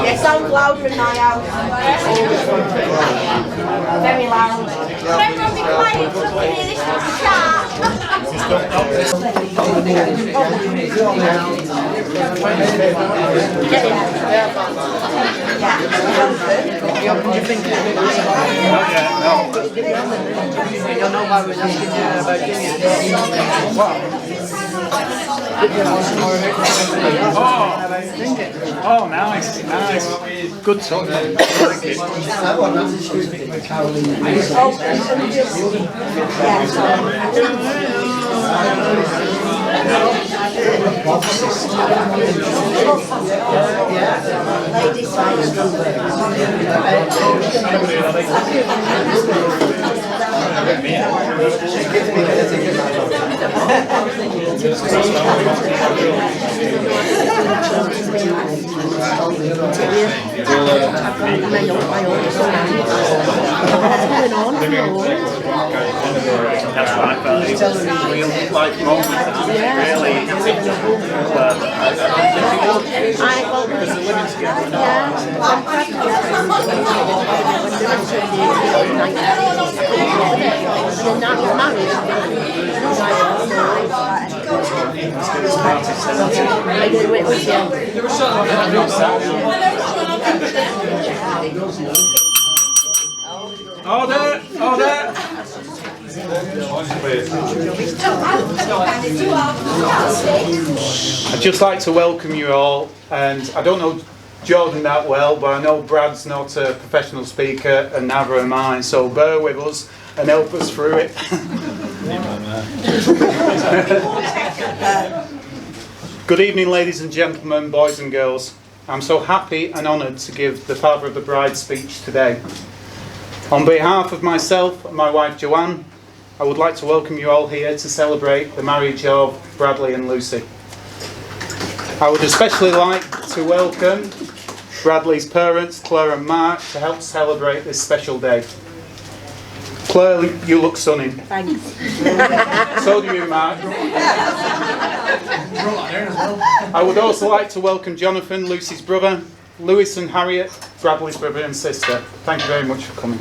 Yeah, sounds louder in my house. Very loud. Can everyone be quiet so we can hear this chat? You'll know why we're asking you about doing it. Oh, nice, nice. Good touch. Thank you. That's right, but it's a real like moment, really. Order! Order! I'd just like to welcome you all, and I don't know Jordan that well, but I know Brad's not a professional speaker and neither am I, so bear with us and help us through it. Good evening, ladies and gentlemen, boys and girls. I'm so happy and honoured to give the father of the bride speech today. On behalf of myself and my wife Joanne, I would like to welcome you all here to celebrate the marriage of Bradley and Lucy. I would especially like to welcome Bradley's parents, Claire and Mark, to help celebrate this special day. Claire, you look stunning. Thanks. So do you, Mark. I would also like to welcome Jonathan, Lucy's brother, Lewis and Harriet, Bradley's brother and sister. Thank you very much for coming.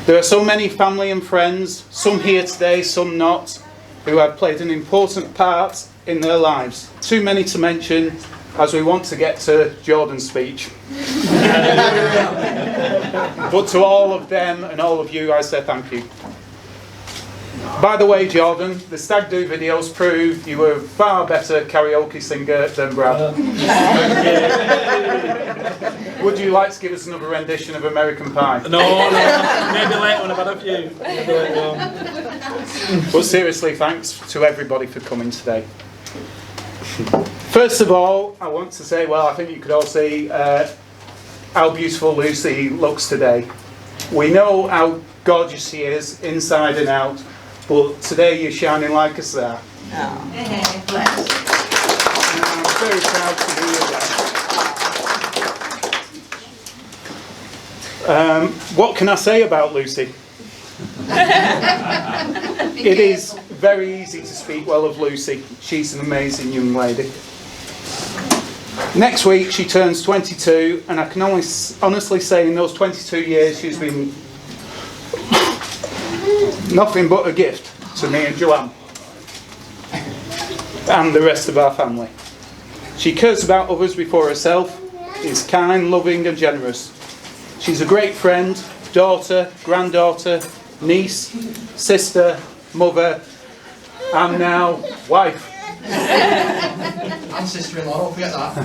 There are so many family and friends, some here today, some not, who have played an important part in their lives. Too many to mention, as we want to get to Jordan's speech. But to all of them and all of you, I say thank you. By the way, Jordan, the Stag Do videos prove you were a far better karaoke singer than Brad. Would you like to give us another rendition of American Pie? No, maybe later when I've had a few. But seriously, thanks to everybody for coming today. First of all, I want to say, well, I think you could all see how beautiful Lucy looks today. We know how gorgeous she is, inside and out, but today you're shining like a star. Oh. I'm very proud to be with her. What can I say about Lucy? It is very easy to speak well of Lucy. She's an amazing young lady. Next week she turns 22, and I can only honestly say in those 22 years she's been nothing but a gift to me and Joanne and the rest of our family. She cares about others before herself, is kind, loving and generous. She's a great friend, daughter, granddaughter, niece, sister, mother, and now wife. And sister-in-law, don't forget that.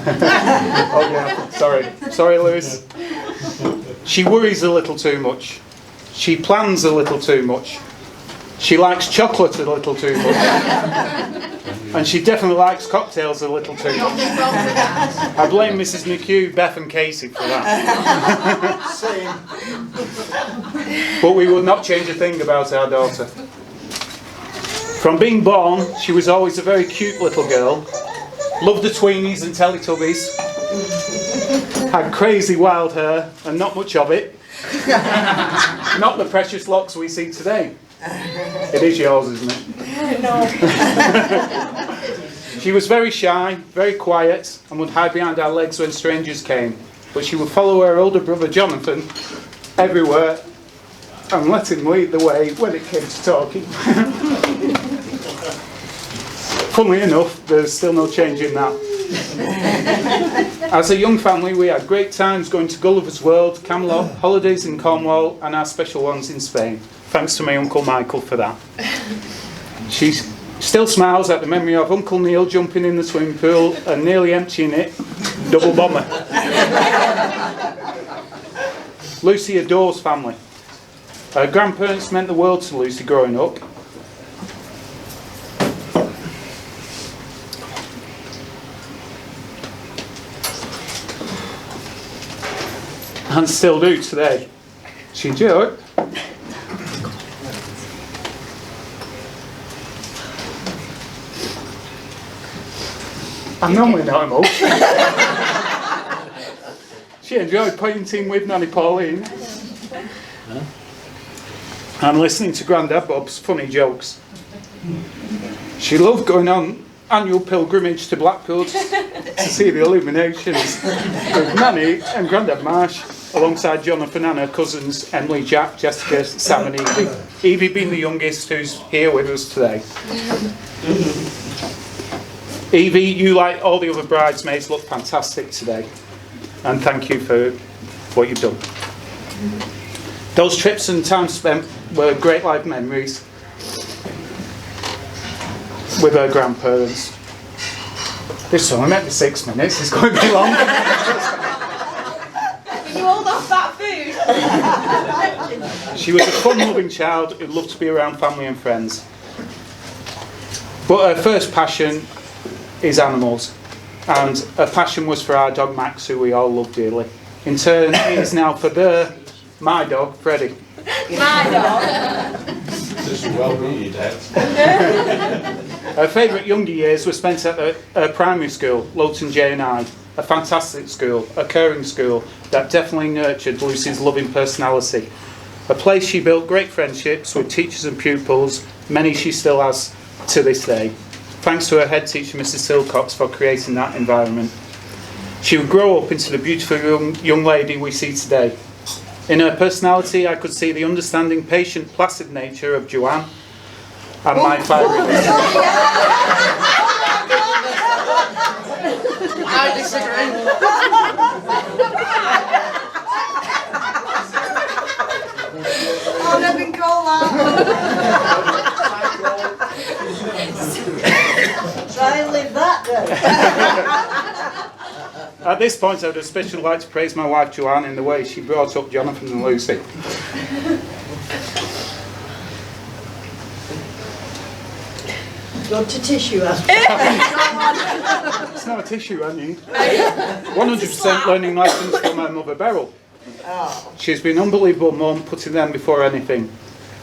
Oh yeah, sorry Lewis. She worries a little too much. She plans a little too much. She likes chocolate a little too much. And she definitely likes cocktails a little too much. I blame Mrs. McHugh, Beth and Casey for that. But we would not change a thing about our daughter. From being born, she was always a very cute little girl, loved the tweenies and Teletubbies, had crazy wild hair and not much of it, Not the precious locks we see today. It is yours, isn't it? No. She was very shy, very quiet, and would hide behind our legs when strangers came. But she would follow her older brother Jonathan everywhere and let him lead the way when it came to talking. Funnily enough, there's still no change in that. As a young family, we had great times going to Gulliver's World, Camelot, holidays in Cornwall, and our special ones in Spain. Thanks to my Uncle Michael for that. She still smiles at the memory of Uncle Neil jumping in the swimming pool and nearly emptying it. Double bomber. Lucy adores family. Her grandparents meant the world to Lucy growing up. And still do today. She do. I'm normally not emotional. She enjoyed painting with Nanny Pauline and listening to Grandad Bob's funny jokes. She loved going on annual pilgrimage to Blackpool to see the illuminations with Nanny and Grandad Marsh, alongside Jonathan and her cousins Emily, Jack, Jessica, Sam and Evie. Evie being the youngest, who's here with us today. Evie, you, like all the other bridesmaids, look fantastic today. And thank you for what you've done. Those trips and time spent were great life memories with her grandparents. This is only meant to be 6 minutes, it's going to be long. Can you hold off that food? She was a fun-loving child who loved to be around family and friends. But her first passion is animals. And her passion was for our dog Max, who we all love dearly. In turn, it is now for my dog, Freddie. My dog. This is well be, Dad. Her favourite younger years were spent at her primary school, Lowton J&I, a fantastic school, a caring school that definitely nurtured Lucy's loving personality. A place she built great friendships with teachers and pupils, many she still has to this day. Thanks to her head teacher, Mrs. Silcox, for creating that environment. She would grow up into the beautiful young lady we see today. In her personality, I could see the understanding, patient, placid nature of Joanne and my fiery. I disagree. I've never been called that. Try and live that down. At this point, I would especially like to praise my wife Joanne in the way she brought up Jonathan and Lucy. You want a tissue? It's not a tissue I need. 100% learning lessons from her mother Beryl. She's been an unbelievable mum, putting them before anything.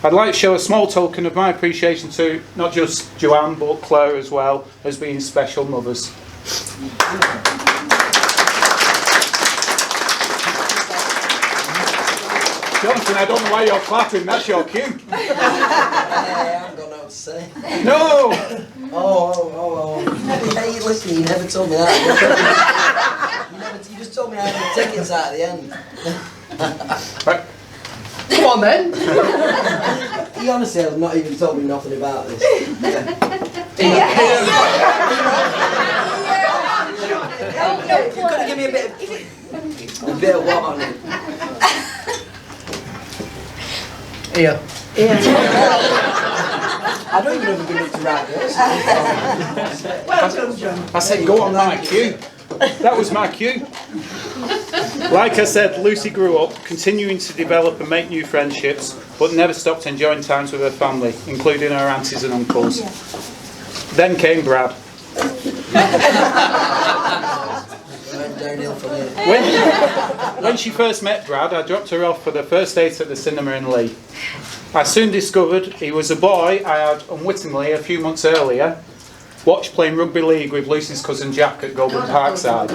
I'd like to show a small token of my appreciation to not just Joanne but Claire as well, as being special mothers. Jonathan, I don't know why you're clapping, that's your cue. I haven't got nothing to say. No! Oh. Hey, listen, you never told me that. You just told me I had the tickets out at the end. Right. Come on then. He honestly has not even told me nothing about this. You could have given me a bit of what on it. Here. I don't even know if I'm going to write this. I said, go on my cue. That was my cue. Like I said, Lucy grew up, continuing to develop and make new friendships, but never stopped enjoying times with her family, including her aunties and uncles. Then came Brad. When she first met Brad, I dropped her off for the first date at the cinema in Lee. I soon discovered he was a boy I had unwittingly a few months earlier watched playing rugby league with Lucy's cousin Jack at Goulburn Parkside.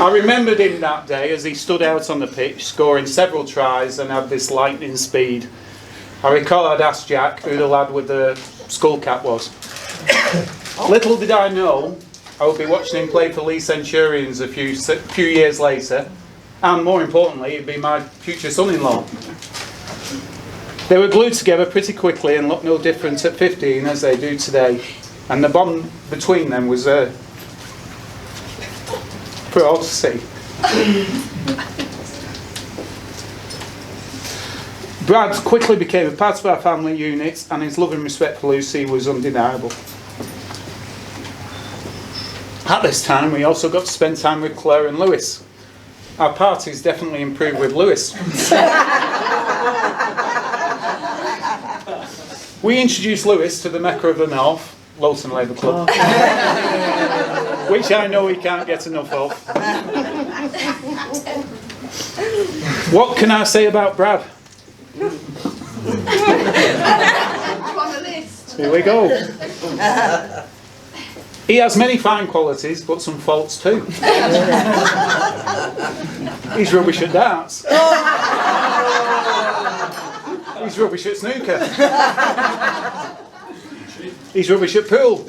I remembered him that day as he stood out on the pitch, scoring several tries and had this lightning speed. I recall I'd asked Jack who the lad with the skull cap was. Little did I know I would be watching him play for Lee Centurions a few years later, and more importantly, he'd be my future son-in-law. They were glued together pretty quickly and looked no different at 15 as they do today, and the bond between them was for all to see. Brad quickly became a part of our family unit, and his love and respect for Lucy was undeniable. At this time, we also got to spend time with Claire and Lewis. Our parties definitely improved with Lewis. We introduced Lewis to the Mecca of the North, Lowton Labour Club, which I know he can't get enough of. What can I say about Brad? Here we go. He has many fine qualities, but some faults too. He's rubbish at darts. He's rubbish at snooker. He's rubbish at pool.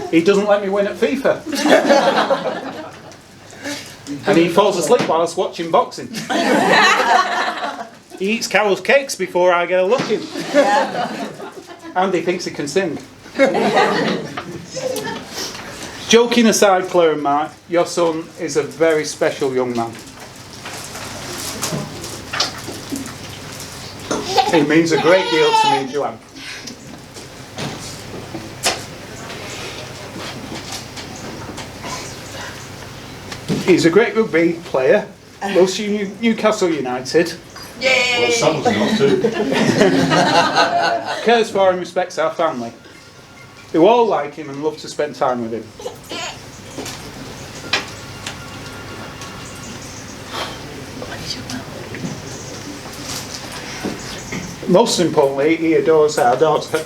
He doesn't let me win at FIFA. And he falls asleep whilst watching boxing. He eats Carol's cakes before I get a look in. And he thinks he can sing. Joking aside, Claire and Mark, your son is a very special young man. He means a great deal to me and Joanne. He's a great rugby player, loves Newcastle United. Well, someone's got to. Cares for and respects our family, who all like him and love to spend time with him. Most importantly, he adores our daughter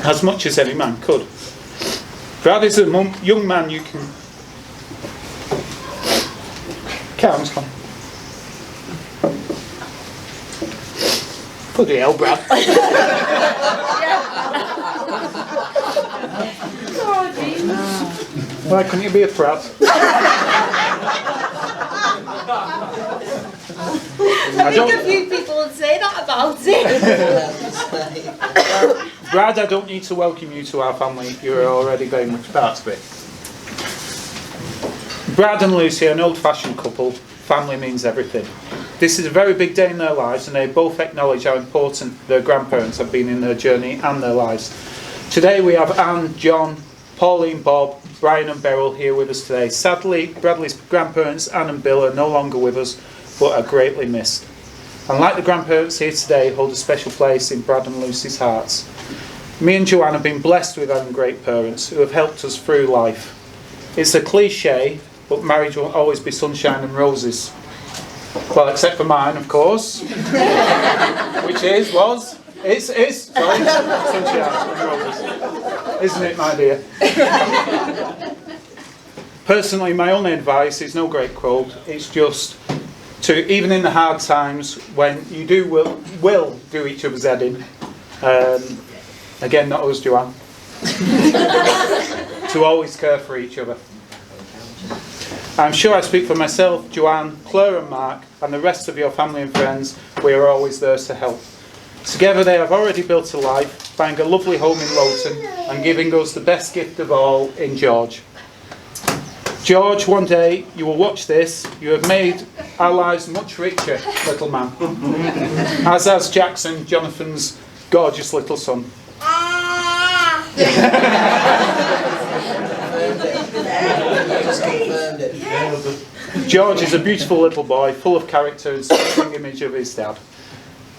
as much as any man could. Brad is a young man you can count on. Bloody hell, Brad. Why couldn't you be a prat? I think a few people would say that about it. Brad, I don't need to welcome you to our family. You're already very much part of it. Brad and Lucy are an old-fashioned couple. Family means everything. This is a very big day in their lives, and they both acknowledge how important their grandparents have been in their journey and their lives. Today we have Anne, John, Pauline, Bob, Brian and Beryl here with us today. Sadly, Bradley's grandparents, Anne and Bill, are no longer with us, but are greatly missed. And like the grandparents here today, hold a special place in Brad and Lucy's hearts. Me and Joanne have been blessed with having great parents who have helped us through life. It's a cliche, but marriage won't always be sunshine and roses. Well, except for mine, of course. Which is sunshine and roses. Isn't it, my dear? Personally, my only advice is no great quote. It's just to, even in the hard times when you will do each other's head in, again, not us, Joanne, to always care for each other. I'm sure I speak for myself, Joanne, Claire and Mark, and the rest of your family and friends. We are always there to help. Together they have already built a life, buying a lovely home in Lowton and giving us the best gift of all in George. George, one day you will watch this. You have made our lives much richer, little man. As has Jackson, Jonathan's gorgeous little son. Just confirmed it. George is a beautiful little boy, full of character and striking image of his dad.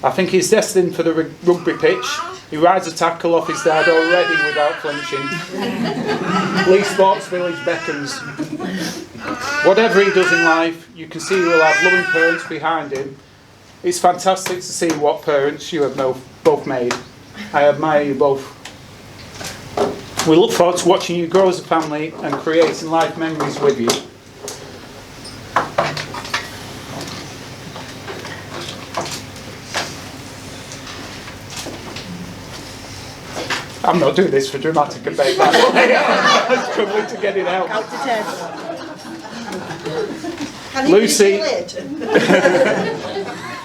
I think he's destined for the rugby pitch. He rides a tackle off his dad already without flinching. Lee Sports Village beckons. Whatever he does in life, you can see he will have loving parents behind him. It's fantastic to see what parents you have both made. I admire you both. We look forward to watching you grow as a family and creating life memories with you. I'm not doing this for dramatic effect, by the way. I'm struggling to get it out. Count to 10. Lucy,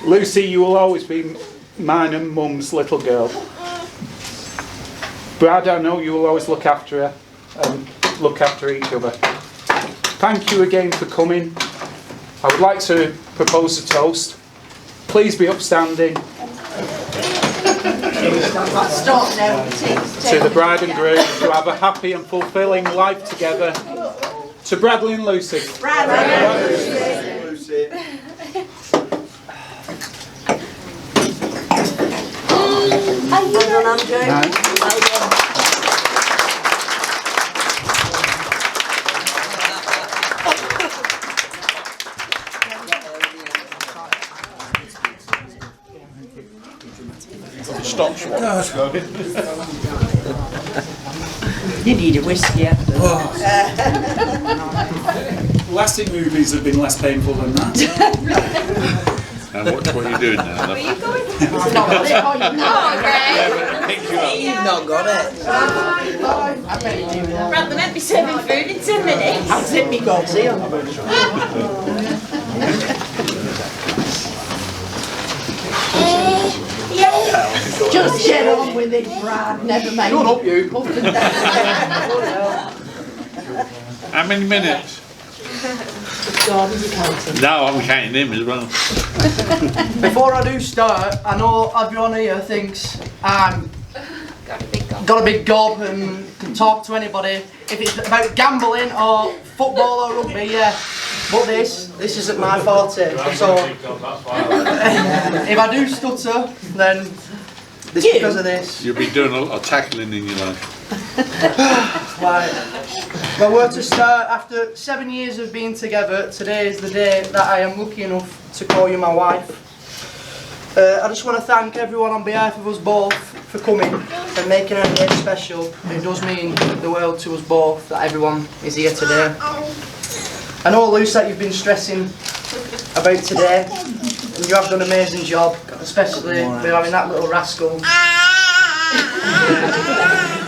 Lucy, you will always be mine and Mum's little girl. Brad, I know you will always look after her and look after each other. Thank you again for coming. I would like to propose a toast. Please be upstanding. Stop now. To the bride and groom to have a happy and fulfilling life together. To Bradley and Lucy. Lucy. Well done, Andrew. No. Well done. Stop swatting. You need a whiskey after. Plastic movies have been less painful than that. And watch what you're doing now. Where are you going? It's not got it, are you? Oh, great. Pick you up. You've not got it. I bet you do that. Brad, they might be serving food in 10 minutes. I'll zip me gods here. Just get on with it, Brad. Never mind. Shut up, you. Up and down. How many minutes? God, is he counting? No, I'm counting him as well. Before I do start, I know everyone here thinks I'm got a big gob and can talk to anybody. If it's about gambling or football or rugby, yeah. But this isn't my forte. So if I do stutter, then it's because of this. You'll be doing a lot of tackling in your life. Right. Well, we're to start after 7 years of being together. Today is the day that I am lucky enough to call you my wife. I just want to thank everyone on behalf of us both for coming and making our day special. It does mean the world to us both that everyone is here today. I know, Luce, that you've been stressing about today, and you have done an amazing job, especially with having that little rascal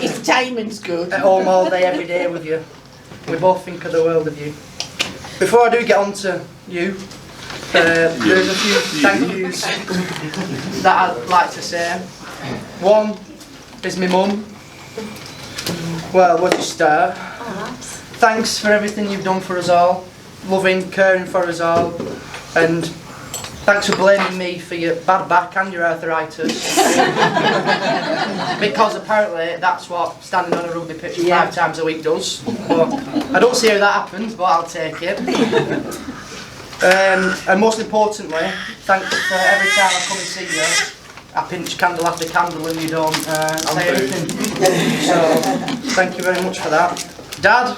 His timing's good. at home all day, every day with you. We both think of the world of you. Before I do get on to you, there's a few thank yous that I'd like to say. One is my mum. Well, where to start? Thanks for everything you've done for us all, loving, caring for us all, and thanks for blaming me for your bad back and your arthritis. Because apparently that's what standing on a rugby pitch 5 times a week does. But I don't see how that happens, but I'll take it. And most importantly, thanks for every time I come and see you, I pinch candle after candle and you don't say anything. So, thank you very much for that. Dad,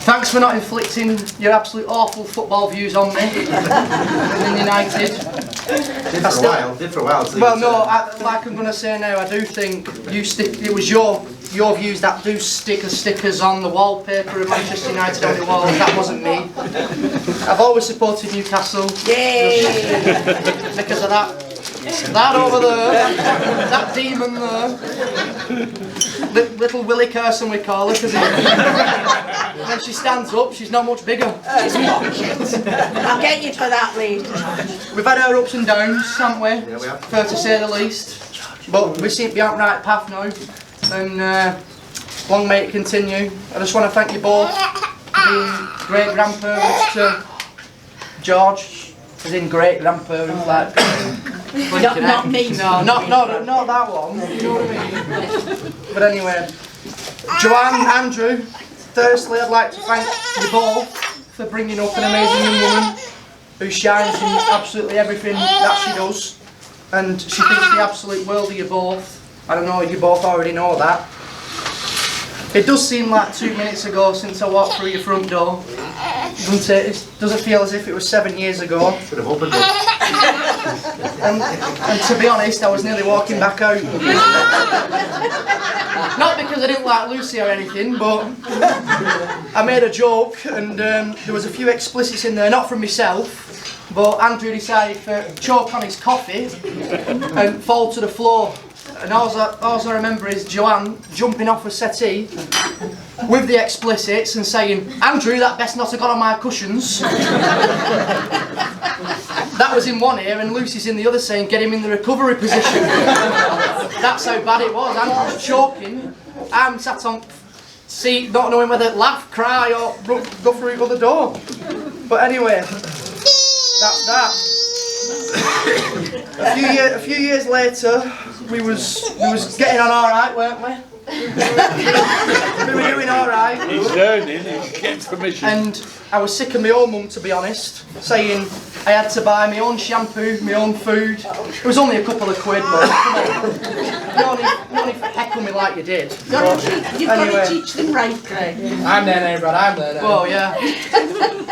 thanks for not inflicting your absolute awful football views on me within United. Did for a while. Well, no, like I'm going to say now, I do think it was your views that do stick as stickers on the wallpaper of Manchester United on the wall. That wasn't me. I've always supported Newcastle. Yay! Because of that over there, that demon there, little Willie Carson we call her, because when she stands up, she's not much bigger. I'll get you to that later. We've had our ups and downs, haven't we? Yeah, we have. Fair to say the least. But we seem to be on the right path now, and long may it continue. I just want to thank you both for being great grandparents to George, as in great grandparents, like. Not me. No, not that one. You know what I mean? But anyway, Joanne, Andrew, firstly I'd like to thank you both for bringing up an amazing young woman who shines in absolutely everything that she does, and she thinks the absolute world of you both. I don't know, you both already know that. It does seem like 2 minutes ago since I walked through your front door, doesn't it? Does it feel as if it was 7 years ago? Should have opened it. And to be honest, I was nearly walking back out. Not because I didn't like Lucy or anything, but I made a joke and there was a few explicits in there, not from myself, but Andrew decided to choke on his coffee and fall to the floor. And all I remember is Joanne jumping off a settee with the explicits and saying, "Andrew, that best not have got on my cushions." That was in one ear, and Lucy's in the other saying, "Get him in the recovery position." That's how bad it was. Andrew's choking. I'm sat on seat, not knowing whether to laugh, cry, or go through the other door. But anyway, that's that. A few years later, we was getting on all right, weren't we? We were doing all right. He's learning, he's getting permission. And I was sick of my own mum, to be honest, saying I had to buy my own shampoo, my own food. It was only a couple of quid, but come on. You only heckle me like you did. You've got to teach them right, Craig. I'm there, Brad, I'm there. Well, yeah.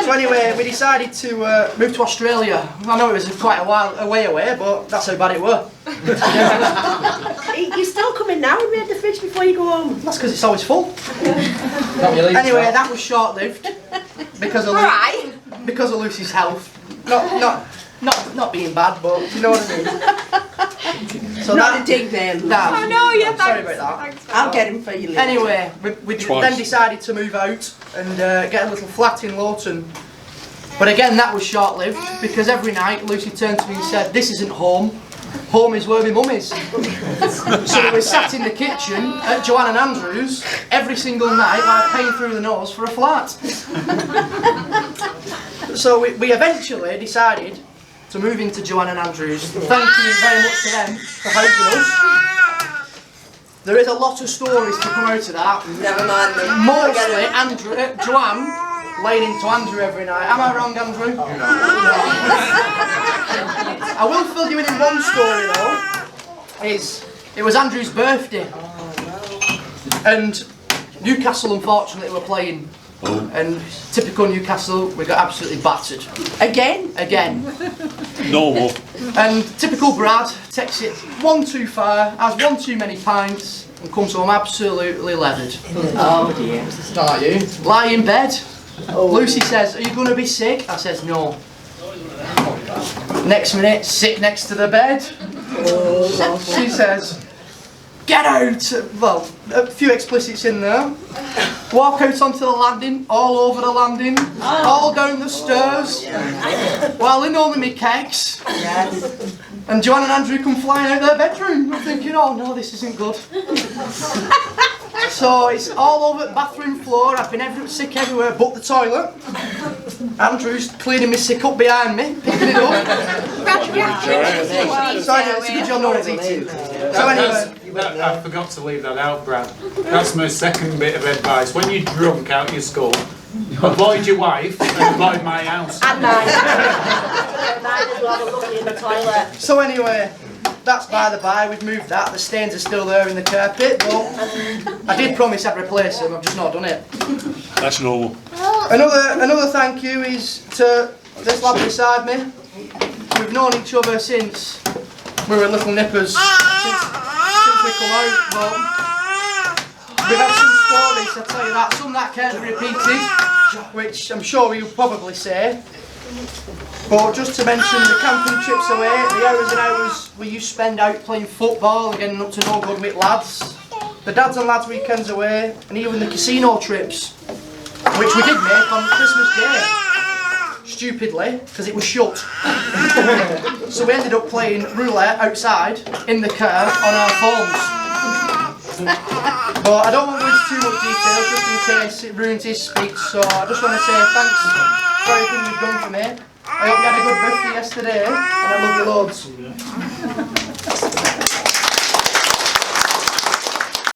So anyway, we decided to move to Australia. I know it was quite a while away, but that's how bad it were. You're still coming now and read the fridge before you go home. That's because it's always full. Anyway, that was short-lived because of Lucy's health. Not being bad, but you know what I mean. So Not a dig then. Oh no, yeah, sorry about that. I'll get him for you later. Anyway, we then decided to move out and get a little flat in Lawton. But again, that was short-lived because every night Lucy turned to me and said, "This isn't home. Home is where my mum is." So we were sat in the kitchen at Joanne and Andrew's every single night while paying through the nose for a flat. So we eventually decided to move into Joanne and Andrew's. Thank you very much to them for housing us. There is a lot of stories to come out of that. Never mind them. Mostly Joanne laying into Andrew every night. Am I wrong, Andrew? No. I will fill you in one story though. It was Andrew's birthday, and Newcastle unfortunately were playing. And typical Newcastle, we got absolutely battered. Again. Normal. And typical Brad takes it one too far, has one too many pints, and comes home absolutely leathered. Oh dear. It's not like you. Lie in bed. Lucy says, "Are you going to be sick?" I says, "No." Next minute, sit next to the bed. She says, "Get out!" Well, a few explicits in there. Walk out onto the landing, all over the landing, all down the stairs, while in only me kegs. And Joanne and Andrew come flying out their bedroom. I'm thinking, oh no, this isn't good. So it's all over the bathroom floor. I've been sick everywhere but the toilet. Andrew's cleaning me sick up behind me, picking it up. So it's a good job no one's eating. So anyway. I forgot to leave that out, Brad. That's my second bit of advice. When you're drunk out your school, avoid your wife and avoid my house. And mine. Mine as well, looking in the toilet. So anyway, that's by the by, we've moved that. The stains are still there in the carpet, but I did promise I'd replace them, I've just not done it. That's normal. Another thank you is to this lad beside me. We've known each other since we were little nippers. Since we come out, but we've had some stories, I'll tell you that, some that can't be repeated, which I'm sure you'll probably say. But just to mention the camping trips away, the hours and hours we used to spend out playing football and getting up to no good with lads, the dads and lads weekends away, and even the casino trips, which we did make on Christmas Day. Stupidly, because it was shut. So we ended up playing roulette outside in the car on our phones. But I don't want to go into too much detail just in case it ruins his speech, so I just want to say thanks for everything you've done for me. I hope you had a good birthday yesterday, and I love you loads.